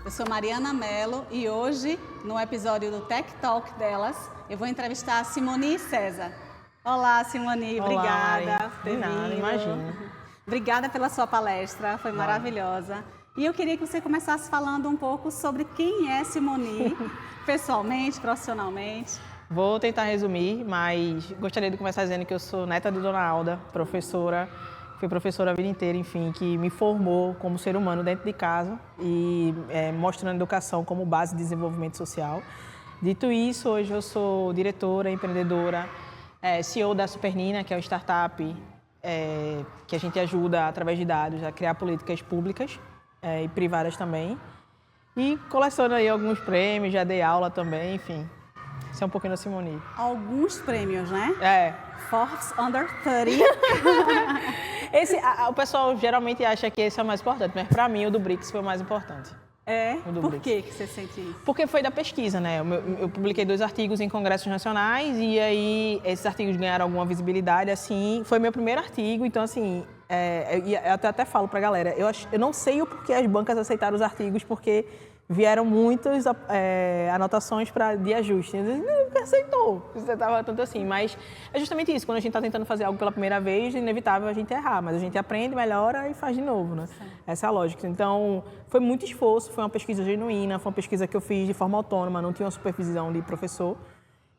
Eu sou Mariana Mello e hoje, no episódio do Tech Talk delas, eu vou entrevistar a Simoni César. Olá, Simoni, obrigada por ter vindo. Imagina. Obrigada pela sua palestra, foi maravilhosa. E eu queria que você começasse falando um pouco sobre quem é Simoni, pessoalmente, profissionalmente. Vou tentar resumir, mas gostaria de começar dizendo que eu sou neta de Dona Alda, professora. Fui professora a vida inteira, enfim, que me formou como ser humano dentro de casa e mostrando a educação como base de desenvolvimento social. Dito isso, hoje eu sou diretora, empreendedora, CEO da Supernina, que é uma startup que a gente ajuda, através de dados, a criar políticas públicas e privadas também. E coleciono aí alguns prêmios, já dei aula também, enfim. Isso é um pouquinho da Simoni. Alguns prêmios, né? Forbes Under 30. O pessoal geralmente acha que esse é o mais importante, mas para mim o do BRICS foi o mais importante. Por que você sente isso? Porque foi da pesquisa, né? Eu publiquei 2 artigos em congressos nacionais e aí esses artigos ganharam alguma visibilidade, assim. Foi meu primeiro artigo, então assim, eu até falo pra galera, eu não sei o porquê as bancas aceitaram os artigos, porque vieram muitas anotações de ajuste. Eu disse, não, aceitou, você estava tanto assim. Mas é justamente isso, quando a gente está tentando fazer algo pela primeira vez, é inevitável a gente errar, mas a gente aprende, melhora e faz de novo, né? Sim. Essa é a lógica. Então, foi muito esforço, foi uma pesquisa genuína, foi uma pesquisa que eu fiz de forma autônoma, não tinha uma supervisão de professor.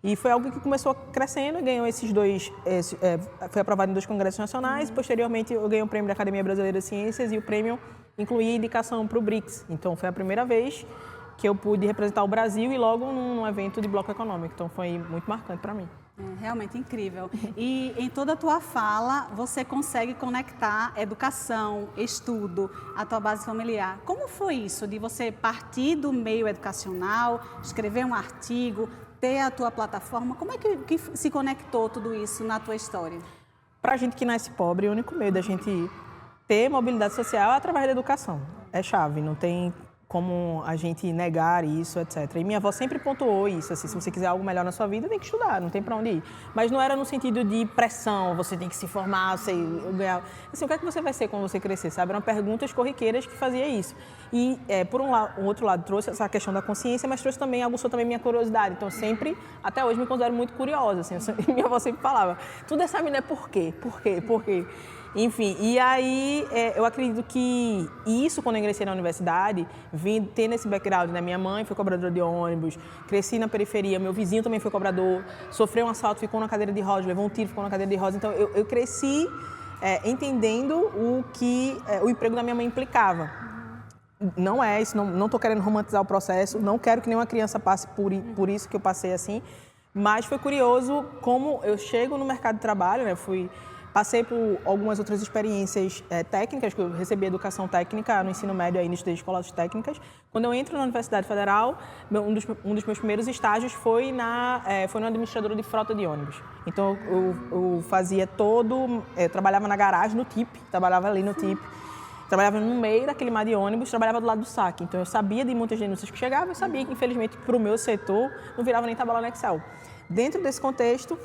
E foi algo que começou crescendo, ganhou esses 2, foi aprovado em 2 congressos nacionais, posteriormente eu ganhei o prêmio da Academia Brasileira de Ciências e o prêmio incluía indicação para o BRICS. Então foi a primeira vez que eu pude representar o Brasil e logo num evento de bloco econômico. Então foi muito marcante para mim. Realmente incrível. E em toda a tua fala, você consegue conectar educação, estudo, a tua base familiar. Como foi isso de você partir do meio educacional, escrever um artigo, ter a tua plataforma? Como é que se conectou tudo isso na tua história? Para a gente que nasce pobre, o único meio da gente ter mobilidade social é através da educação. É chave, não tem como a gente negar isso, etc. E minha avó sempre pontuou isso, assim, se você quiser algo melhor na sua vida, tem que estudar, não tem para onde ir. Mas não era no sentido de pressão, você tem que se formar, você ganhar... Assim, o que é que você vai ser quando você crescer, sabe? Eram perguntas corriqueiras que fazia isso. E, por um outro lado, trouxe essa questão da consciência, mas trouxe também, aguçou também minha curiosidade. Então, sempre, até hoje, me considero muito curiosa, assim. Minha avó sempre falava, tudo essa menina é por quê? Por quê? Por quê? Enfim, e aí eu acredito que isso, quando eu ingressei na universidade, vim tendo esse background, né? Minha mãe foi cobradora de ônibus, cresci na periferia, meu vizinho também foi cobrador, sofreu um assalto, ficou na cadeira de rodas, levou um tiro, ficou na cadeira de rodas. Então, eu cresci entendendo o que o emprego da minha mãe implicava. Não é isso, não estou querendo romantizar o processo, não quero que nenhuma criança passe por isso que eu passei assim, mas foi curioso como eu chego no mercado de trabalho, né? Passei por algumas outras experiências técnicas, que eu recebi educação técnica no ensino médio, aí no Instituto de Escolas Técnicas. Quando eu entro na Universidade Federal, um dos meus primeiros estágios foi na administradora de frota de ônibus. Então, eu fazia eu trabalhava na garagem, no TIP, trabalhava ali no TIP. Trabalhava no meio daquele mar de ônibus, trabalhava do lado do saque. Então, eu sabia de muitas denúncias que chegavam, eu sabia que, infelizmente, para o meu setor, não virava nem tabela no Excel. Dentro desse contexto,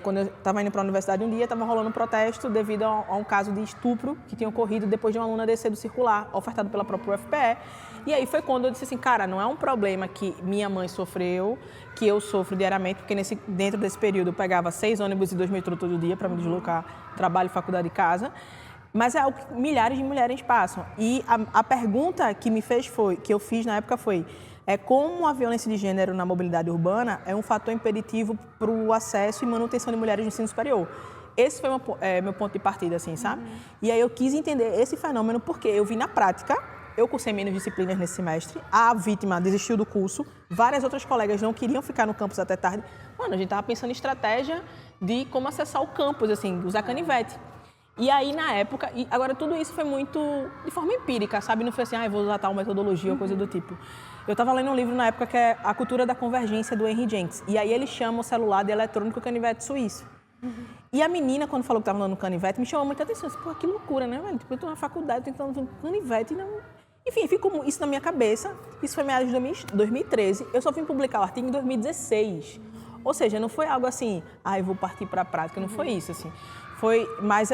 quando eu estava indo para a universidade um dia, estava rolando um protesto devido a um caso de estupro que tinha ocorrido depois de uma aluna descer do circular, ofertado pela própria UFPE. E aí foi quando eu disse assim, cara, não é um problema que minha mãe sofreu, que eu sofro diariamente, porque dentro desse período eu pegava 6 ônibus e 2 metrô todo dia para me deslocar trabalho, faculdade e casa. Mas é algo que milhares de mulheres passam. E a pergunta que eu fiz na época foi, como a violência de gênero na mobilidade urbana é um fator impeditivo para o acesso e manutenção de mulheres no ensino superior. Esse foi meu ponto de partida, assim, sabe? E aí eu quis entender esse fenômeno porque eu vi na prática, eu cursei menos disciplinas nesse semestre, a vítima desistiu do curso, várias outras colegas não queriam ficar no campus até tarde. Mano, a gente estava pensando em estratégia de como acessar o campus, assim, usar canivete. E aí, na época, agora tudo isso foi muito de forma empírica, sabe? Não foi assim, vou usar tal metodologia ou coisa do tipo. Eu estava lendo um livro na época que é A Cultura da Convergência, do Henry Jenks. E aí ele chama o celular de eletrônico canivete suíço. E a menina, quando falou que estava andando no canivete, me chamou muita atenção. Eu disse, pô, que loucura, né, velho? Tipo, eu estou na faculdade, eu estou andando no canivete. Não... Enfim, ficou isso na minha cabeça. Isso foi meados de 2013. Eu só vim publicar o artigo em 2016. Ou seja, não foi algo assim, eu vou partir para a prática. Não foi isso, assim. Mas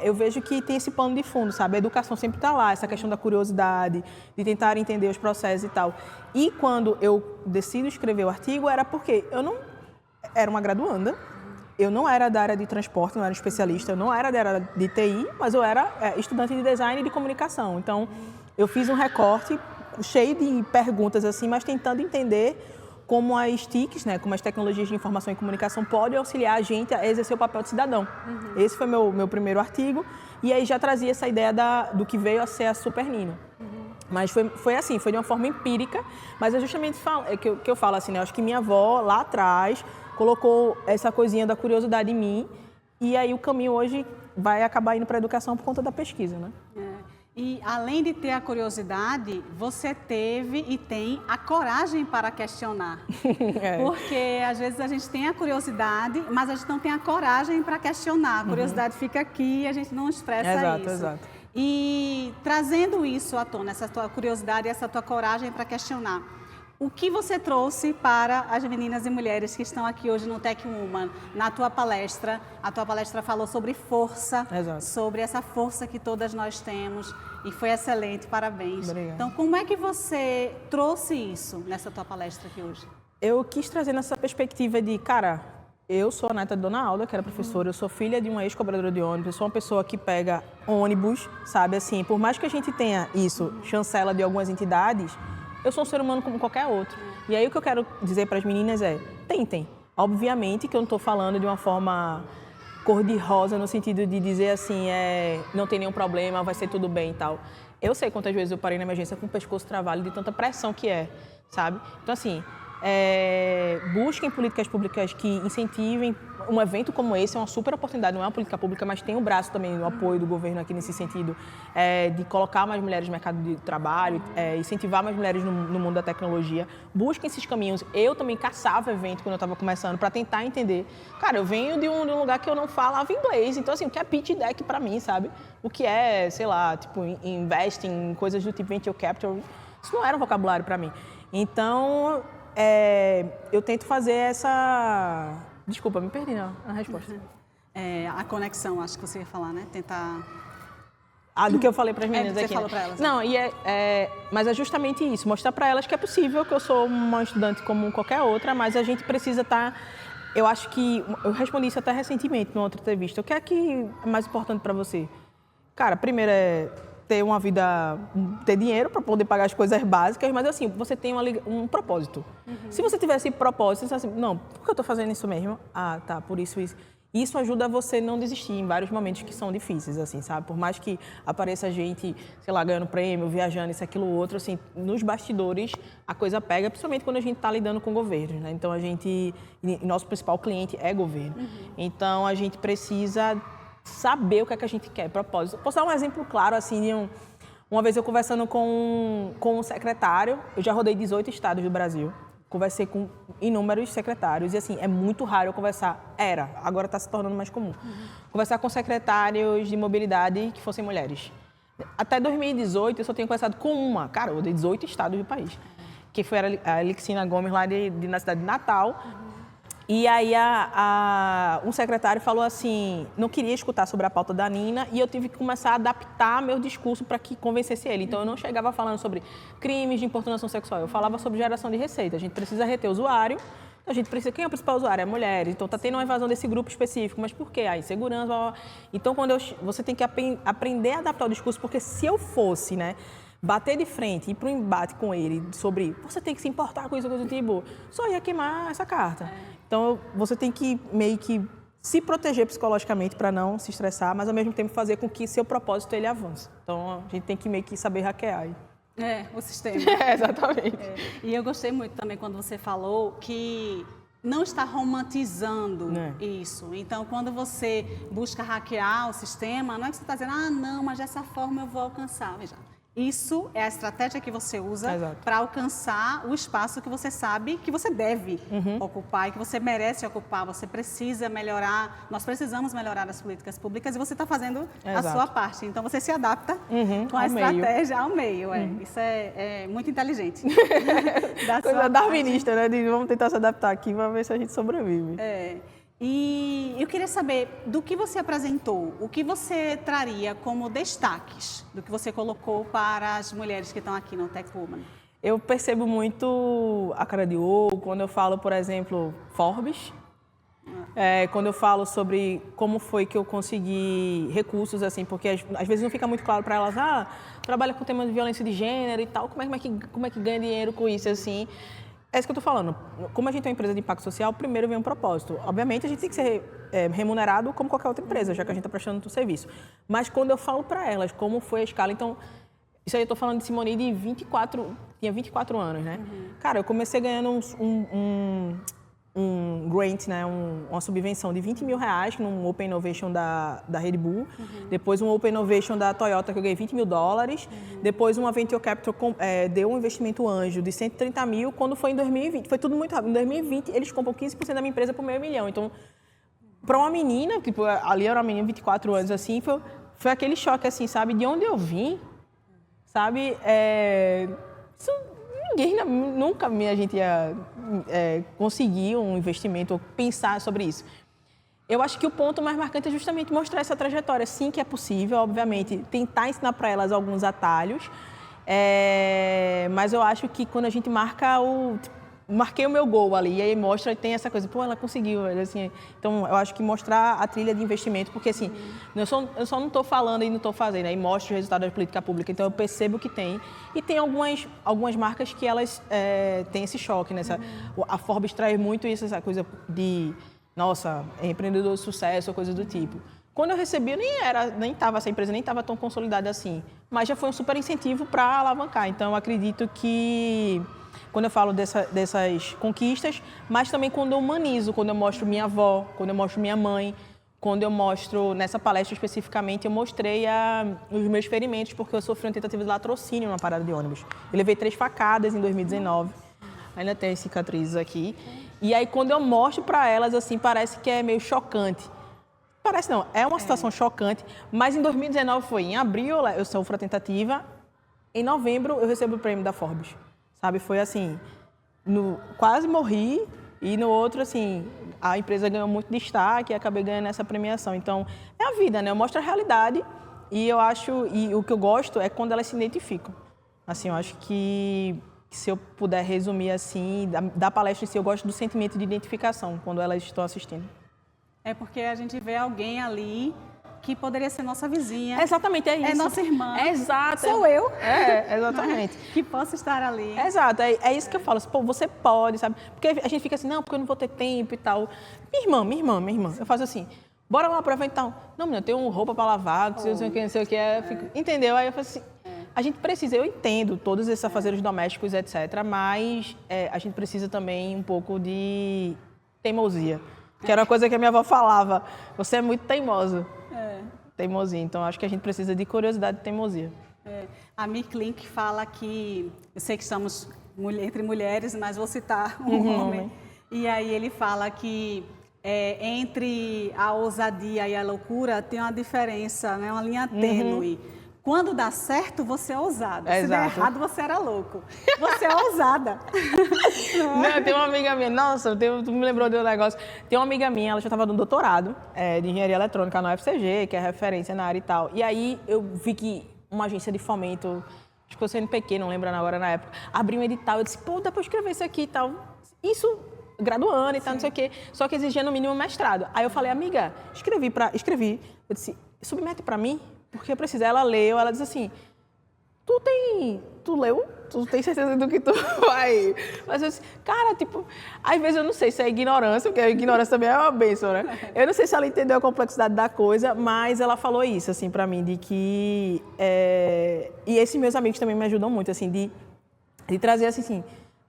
eu vejo que tem esse pano de fundo, sabe? A educação sempre está lá, essa questão da curiosidade, de tentar entender os processos e tal. E quando eu decido escrever o artigo, era porque eu não era uma graduanda, eu não era da área de transporte, não era especialista, eu não era da área de TI, mas eu era estudante de design e de comunicação. Então, eu fiz um recorte cheio de perguntas, assim, mas tentando entender como as TICs, né, como as tecnologias de informação e comunicação podem auxiliar a gente a exercer o papel de cidadão. Esse foi meu primeiro artigo, e aí já trazia essa ideia do que veio a ser a Super Nino. Mas foi assim, foi de uma forma empírica, mas é justamente que eu falo assim, né, eu acho que minha avó, lá atrás, colocou essa coisinha da curiosidade em mim, e aí o caminho hoje vai acabar indo para a educação por conta da pesquisa, né? E, além de ter a curiosidade, você teve e tem a coragem para questionar. Porque, às vezes, a gente tem a curiosidade, mas a gente não tem a coragem para questionar. A curiosidade fica aqui e a gente não expressa isso. Exato. E, trazendo isso à tona, essa tua curiosidade e essa tua coragem para questionar, o que você trouxe para as meninas e mulheres que estão aqui hoje no Tech Woman? Na tua palestra, a tua palestra falou sobre força, sobre essa força que todas nós temos, e foi excelente, parabéns. Obrigada. Então, como é que você trouxe isso nessa tua palestra aqui hoje? Eu quis trazer nessa perspectiva de, cara, eu sou a neta de Dona Alda, que era professora, eu sou filha de uma ex-cobradora de ônibus, eu sou uma pessoa que pega ônibus, sabe, assim, por mais que a gente tenha isso, chancela de algumas entidades, eu sou um ser humano como qualquer outro. E aí o que eu quero dizer para as meninas é, tentem. Obviamente que eu não estou falando de uma forma cor-de-rosa, no sentido de dizer assim, não tem nenhum problema, vai ser tudo bem e tal. Eu sei quantas vezes eu parei na emergência com o pescoço travado de tanta pressão que sabe? Então, assim, busquem políticas públicas que incentivem. Um evento como esse é uma super oportunidade, não é uma política pública, mas tem um braço também no apoio do governo aqui nesse sentido, de colocar mais mulheres no mercado de trabalho, incentivar mais mulheres no mundo da tecnologia. Busquem esses caminhos. Eu também caçava evento quando eu estava começando para tentar entender. Cara, eu venho de um lugar que eu não falava inglês, então assim, o que é pitch deck para mim, sabe? O que é, sei lá, tipo, investing, coisas do tipo venture capital, isso não era um vocabulário para mim. Então, eu tento fazer essa... Desculpa, me perdi na resposta. A conexão, acho que você ia falar, né? Tentar... do que eu falei para as meninas do que aqui. você falou para elas. Não, mas é justamente isso, mostrar para elas que é possível, que eu sou uma estudante como qualquer outra, mas a gente precisa estar... Eu acho que... Eu respondi isso até recentemente, numa outra entrevista. O que é que é mais importante para você? Cara, primeiro ter uma vida, ter dinheiro para poder pagar as coisas básicas, mas assim, você tem um propósito. Se você tivesse propósito, você assim, não, por que eu estou fazendo isso mesmo? Ah, tá, por isso. Isso ajuda você a não desistir em vários momentos que são difíceis, assim, sabe? Por mais que apareça gente, sei lá, ganhando prêmio, viajando, isso, aquilo, outro, assim, nos bastidores a coisa pega, principalmente quando a gente está lidando com governos, né? Então, nosso principal cliente é governo. Então, a gente precisa saber o que é que a gente quer, propósito. Posso dar um exemplo claro, assim, de uma vez eu conversando com um secretário, eu já rodei 18 estados do Brasil, conversei com inúmeros secretários e, assim, é muito raro eu conversar, agora está se tornando mais comum, conversar com secretários de mobilidade que fossem mulheres. Até 2018 eu só tinha conversado com uma, cara, eu rodei 18 estados do país, que foi a Elixina Gomes lá na cidade de Natal. E aí um secretário falou assim, não queria escutar sobre a pauta da Nina e eu tive que começar a adaptar meu discurso para que convencesse ele. Então eu não chegava falando sobre crimes de importunação sexual, eu falava sobre geração de receita. A gente precisa reter o usuário, quem é o principal usuário? É a mulher. Então está tendo uma invasão desse grupo específico, mas por quê? Insegurança, blá, blá. Então você tem que aprender a adaptar o discurso, porque se eu fosse, né, bater de frente, ir para um embate com ele sobre você tem que se importar com isso, coisa do tipo, só ia queimar essa carta. Então, você tem que meio que se proteger psicologicamente para não se estressar, mas ao mesmo tempo fazer com que seu propósito ele avance. Então, a gente tem que meio que saber hackear. O sistema. Exatamente. E eu gostei muito também quando você falou que não está romantizando isso. Então, quando você busca hackear o sistema, não é que você está dizendo, não, mas dessa forma eu vou alcançar. Veja. Isso é a estratégia que você usa para alcançar o espaço que você sabe que você deve ocupar e que você merece ocupar. Você precisa melhorar, nós precisamos melhorar as políticas públicas e você está fazendo a sua parte. Então, você se adapta com a estratégia ao meio. Isso é muito inteligente. Coisa darwinista, né? Vamos tentar se adaptar aqui, vamos ver se a gente sobrevive. E eu queria saber do que você apresentou, o que você traria como destaques do que você colocou para as mulheres que estão aqui no Tech Woman. Eu percebo muito a cara de ouro quando eu falo, por exemplo, Forbes. Quando eu falo sobre como foi que eu consegui recursos, assim, porque às vezes não fica muito claro para elas, trabalha com o tema de violência de gênero e tal, como é que ganha dinheiro com isso, assim. É isso que eu estou falando. Como a gente é uma empresa de impacto social, primeiro vem um propósito. Obviamente, a gente tem que ser remunerado como qualquer outra empresa, já que a gente está prestando um serviço. Mas quando eu falo para elas como foi a escala, então, isso aí eu estou falando de Simone tinha 24 anos, né? Cara, eu comecei ganhando um grant, né, uma subvenção de R$20 mil num Open Innovation da Red Bull, depois um Open Innovation da Toyota que eu ganhei $20 mil, depois uma Venture Capital deu um investimento anjo de 130 mil, quando foi em 2020, foi tudo muito rápido. Em 2020 eles compram 15% da minha empresa por $500 mil, então para uma menina, tipo, ali era uma menina de 24 anos, assim, foi aquele choque, assim, sabe, de onde eu vim, sabe, isso ninguém nunca a gente ia conseguir um investimento ou pensar sobre isso. Eu acho que o ponto mais marcante é justamente mostrar essa trajetória. Sim, que é possível, obviamente, tentar ensinar para elas alguns atalhos, mas eu acho que quando a gente marquei o meu gol ali, e aí mostra, tem essa coisa, ela conseguiu, assim. Então, eu acho que mostrar a trilha de investimento, porque assim, eu só não estou falando e não estou fazendo, aí mostra o resultado da política pública, então eu percebo que tem. E tem algumas marcas que elas têm esse choque, né? A Forbes traz muito isso, essa coisa de, nossa, empreendedor de sucesso, ou coisa do tipo. Quando eu recebi, essa empresa nem estava tão consolidada assim, mas já foi um super incentivo para alavancar. Então, eu acredito que quando eu falo dessas conquistas, mas também quando eu humanizo, quando eu mostro minha avó, quando eu mostro minha mãe, quando eu mostro, nessa palestra especificamente, eu mostrei os meus ferimentos, porque eu sofri uma tentativa de latrocínio na parada de ônibus. Eu levei 3 facadas em 2019, ainda tem as cicatrizes aqui. E aí, quando eu mostro para elas, assim, parece que é meio chocante. Parece não, é uma situação chocante, mas em 2019 foi, em abril eu sofro a tentativa, em novembro eu recebo o prêmio da Forbes. Sabe, foi assim, quase morri e no outro, assim, a empresa ganhou muito destaque e acabei ganhando essa premiação. Então, é a vida, né? Eu mostro a realidade e eu acho, e o que eu gosto é quando elas se identificam. Assim, eu acho que se eu puder resumir assim, da palestra em si, eu gosto do sentimento de identificação quando elas estão assistindo. É porque a gente vê alguém ali que poderia ser nossa vizinha. Exatamente, é isso. É nossa irmã. Exato. Sou eu. Exatamente. Que posso estar ali. Exato, é isso que eu falo. Pô, você pode, sabe? Porque a gente fica assim, não, porque eu não vou ter tempo e tal. Minha irmã. Eu faço assim, bora lá pro evento e tal. Não, menina, eu tenho roupa para lavar, não sei o que. Entendeu? Aí eu falo assim, a gente precisa, eu entendo todos esses afazeres domésticos, etc., mas a gente precisa também um pouco de teimosia. Que era uma coisa que a minha avó falava, você é muito teimoso. Teimosia. Então, acho que a gente precisa de curiosidade e teimosia. A Mi Klink fala que, eu sei que estamos entre mulheres, mas vou citar um homem. E aí ele fala que entre a ousadia e a loucura tem uma diferença, né? Uma linha tênue. Quando dá certo, você é ousada. Se der errado, você era louco. Você é ousada. Não, tem uma amiga minha, nossa, tu me lembrou de um negócio. Tem uma amiga minha, ela já estava no doutorado de engenharia eletrônica na UFCG, que é referência na área e tal. E aí eu vi que uma agência de fomento, acho que foi o CNPq, não lembro agora na época, abriu um edital. Eu disse, pô, dá para escrever isso aqui e tal. Isso, graduando e tal, não sei o quê. Só que exigia no mínimo mestrado. Aí eu falei, amiga, escrevi. Eu disse, submete para mim. Porque eu preciso. Ela leu, ela diz assim, tu leu? Tu tem certeza do que tu vai? Mas eu disse, cara, tipo, às vezes eu não sei se é ignorância, porque a ignorância também é uma bênção, né? Eu não sei se ela entendeu a complexidade da coisa, mas ela falou isso, assim, pra mim, de que... E esses meus amigos também me ajudam muito, assim, de trazer assim,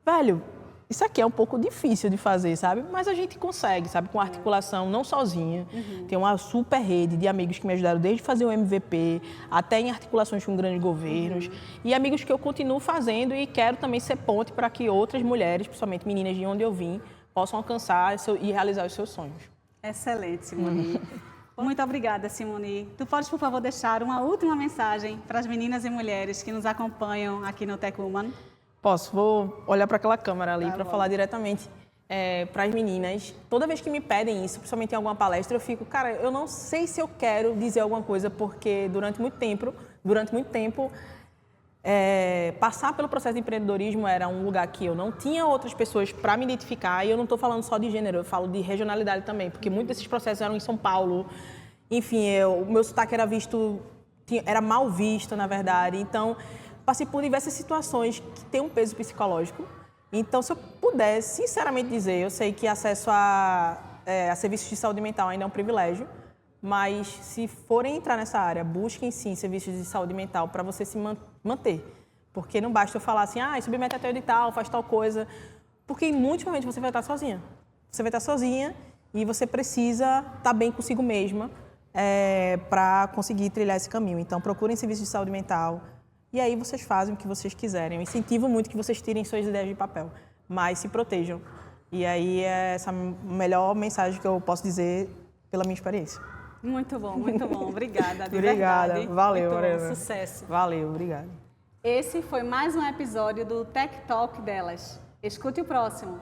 velho, isso aqui é um pouco difícil de fazer, sabe? Mas a gente consegue, sabe? Com articulação, não sozinha. Tem uma super rede de amigos que me ajudaram desde fazer o MVP, até em articulações com grandes governos. E amigos que eu continuo fazendo e quero também ser ponte para que outras mulheres, principalmente meninas de onde eu vim, possam alcançar e realizar os seus sonhos. Excelente, Simone. Muito obrigada, Simone. Tu podes, por favor, deixar uma última mensagem para as meninas e mulheres que nos acompanham aqui no Tech Woman? Posso, vou olhar para aquela câmera ali para falar diretamente. para as meninas, toda vez que me pedem isso, principalmente em alguma palestra, eu fico, cara, eu não sei se eu quero dizer alguma coisa, porque durante muito tempo, passar pelo processo de empreendedorismo era um lugar que eu não tinha outras pessoas para me identificar, e eu não estou falando só de gênero, eu falo de regionalidade também, porque muitos desses processos eram em São Paulo, enfim, o meu sotaque era mal visto, na verdade, então passei por diversas situações que têm um peso psicológico. Então, se eu puder sinceramente dizer, eu sei que acesso a serviços de saúde mental ainda é um privilégio, mas se forem entrar nessa área, busquem sim serviços de saúde mental para você se manter. Porque não basta eu falar assim, submete a teu edital, faz tal coisa, porque em muitos momentos você vai estar sozinha. Você vai estar sozinha e você precisa estar bem consigo mesma para conseguir trilhar esse caminho. Então, procurem serviços de saúde mental e aí vocês fazem o que vocês quiserem. Eu incentivo muito que vocês tirem suas ideias de papel, mas se protejam. E aí é essa a melhor mensagem que eu posso dizer pela minha experiência. Muito bom, muito bom. Obrigada, de Obrigada. verdade. Valeu, muito Mariana. bom, sucesso. Valeu, obrigado. Esse foi mais um episódio do Tech Talk delas. Escute o próximo.